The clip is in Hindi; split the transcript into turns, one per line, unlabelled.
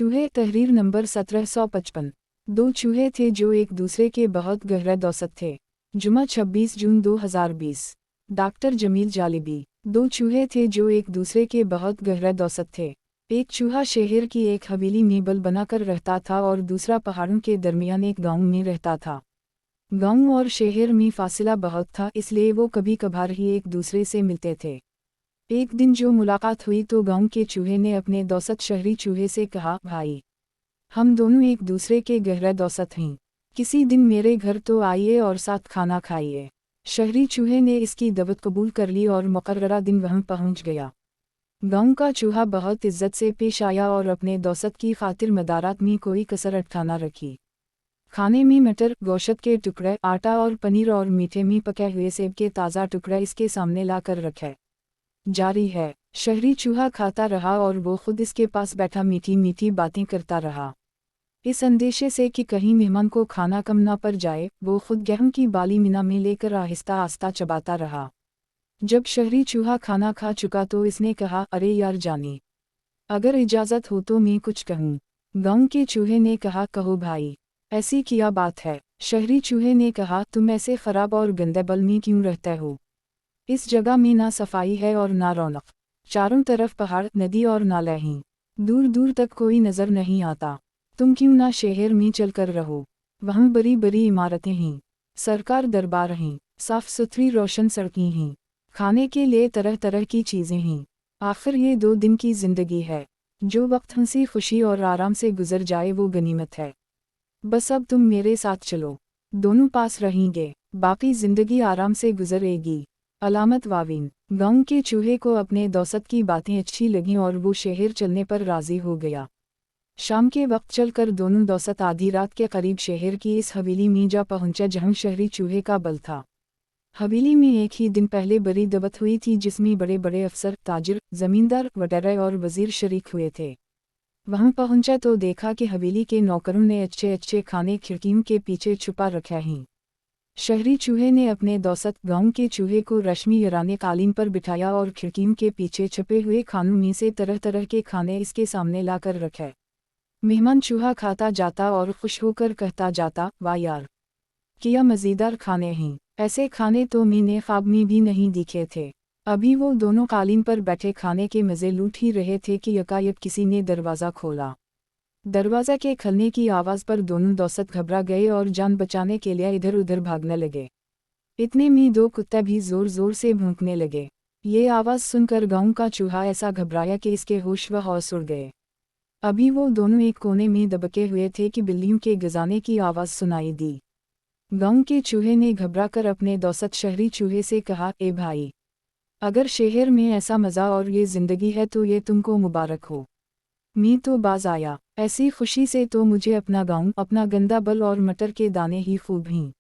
चूहे तहरीर नंबर 1755। दो चूहे थे जो एक दूसरे के बहुत गहरे दोस्त थे। जुमा 26 जून 2020। डॉक्टर जमील जालिबी। दो चूहे थे जो एक दूसरे के बहुत गहरे दोस्त थे। एक चूहा शहर की एक हवेली में बल बनाकर रहता था और दूसरा पहाड़ों के दरमियान एक गांव में रहता था। गांव और शहर में फासला बहुत था, इसलिए वो कभी कभार ही एक दूसरे से मिलते थे। एक दिन जो मुलाकात हुई तो गांव के चूहे ने अपने दोस्त शहरी चूहे से कहा, भाई, हम दोनों एक दूसरे के गहरे दोस्त हैं, किसी दिन मेरे घर तो आइए और साथ खाना खाइए। शहरी चूहे ने इसकी दावत कबूल कर ली और मुकर्ररा दिन वहां पहुंच गया। गांव का चूहा बहुत इज्जत से पेश आया और अपने दोस्त की खातिर मदारात में कोई कसर अटकाना रखी। खाने में मटर, गोश्त के टुकड़े, आटा और पनीर और मीठे में पके हुए सेब के ताज़ा टुकड़े इसके सामने ला कर रखे। जारी है। शहरी चूहा खाता रहा और वो खुद इसके पास बैठा मीठी मीठी बातें करता रहा। इस अंदेशे से कि कहीं मेहमान को खाना कम ना पड़ जाए, वो खुद गेहूं की बाली मीना में लेकर आहिस्ता आहिस्ता चबाता रहा। जब शहरी चूहा खाना खा चुका तो इसने कहा, अरे यार जानी, अगर इजाज़त हो तो मैं कुछ कहूँ। गांव के चूहे ने कहा, कहो भाई, ऐसी क्या बात है। शहरी चूहे ने कहा, तुम ऐसे खराब और गंदे बल में क्यों रहते हो। इस जगह में ना सफाई है और ना रौनक। चारों तरफ पहाड़, नदी और नाले हैं। दूर दूर तक कोई नज़र नहीं आता। तुम क्यों ना शहर में चल कर रहो। वहाँ बड़ी बड़ी इमारतें हैं, सरकार दरबार हैं, साफ सुथरी रोशन सड़कें हैं, खाने के लिए तरह तरह की चीज़ें हैं। आखिर ये 2 दिन की जिंदगी है। जो वक्त हंसी खुशी और आराम से गुजर जाए वो गनीमत है। बस अब तुम मेरे साथ चलो, दोनों पास रहेंगे, बाकी जिंदगी आराम से गुजरेगी। अलामत वाविन। गांव के चूहे को अपने दोस्त की बातें अच्छी लगीं और वो शहर चलने पर राजी हो गया। शाम के वक्त चलकर दोनों दोस्त आधी रात के करीब शहर की इस हवेली में जा पहुंचे जहां शहरी चूहे का बल था। हवेली में एक ही दिन पहले बड़ी दावत हुई थी जिसमें बड़े बड़े अफसर, ताजिर, जमींदार वगैरह और वजीर शरीक हुए थे। वहां पहुंचा तो देखा कि हवेली के नौकरों ने अच्छे अच्छे खाने खिड़कियों के पीछे छुपा रखे हैं। शहरी चूहे ने अपने दोस्त गांव के चूहे को रश्मि याराने कालीन पर बिठाया और खिड़कियों के पीछे छुपे हुए खानों में से तरह तरह के खाने इसके सामने लाकर रखे। मेहमान चूहा खाता जाता और खुश होकर कहता जाता, वाह यार, क्या मज़ेदार खाने हैं। ऐसे खाने तो मैंने ख्वाब में भी नहीं दिखे थे। अभी वो दोनों कालीन पर बैठे खाने के मज़े लूट ही रहे थे कि यकायक किसी ने दरवाज़ा खोला। दरवाज़ा के खुलने की आवाज़ पर दोनों दोस्त घबरा गए और जान बचाने के लिए इधर उधर भागने लगे। इतने में 2 कुत्ते भी ज़ोर ज़ोर से भौंकने लगे। ये आवाज़ सुनकर गांव का चूहा ऐसा घबराया कि इसके होश व हौस उड़ गए। अभी वो दोनों एक कोने में दबके हुए थे कि बिल्लियों के गजाने की आवाज़ सुनाई दी। गांव के चूहे ने घबराकर अपने दोस्त शहरी चूहे से कहा, ए भाई, अगर शहर में ऐसा मज़ा और ये ज़िंदगी है तो ये तुमको मुबारक हो। मैं तो बाज आया, ऐसी खुशी से तो मुझे अपना गांव, अपना गंदा बल और मटर के दाने ही खूब हैं।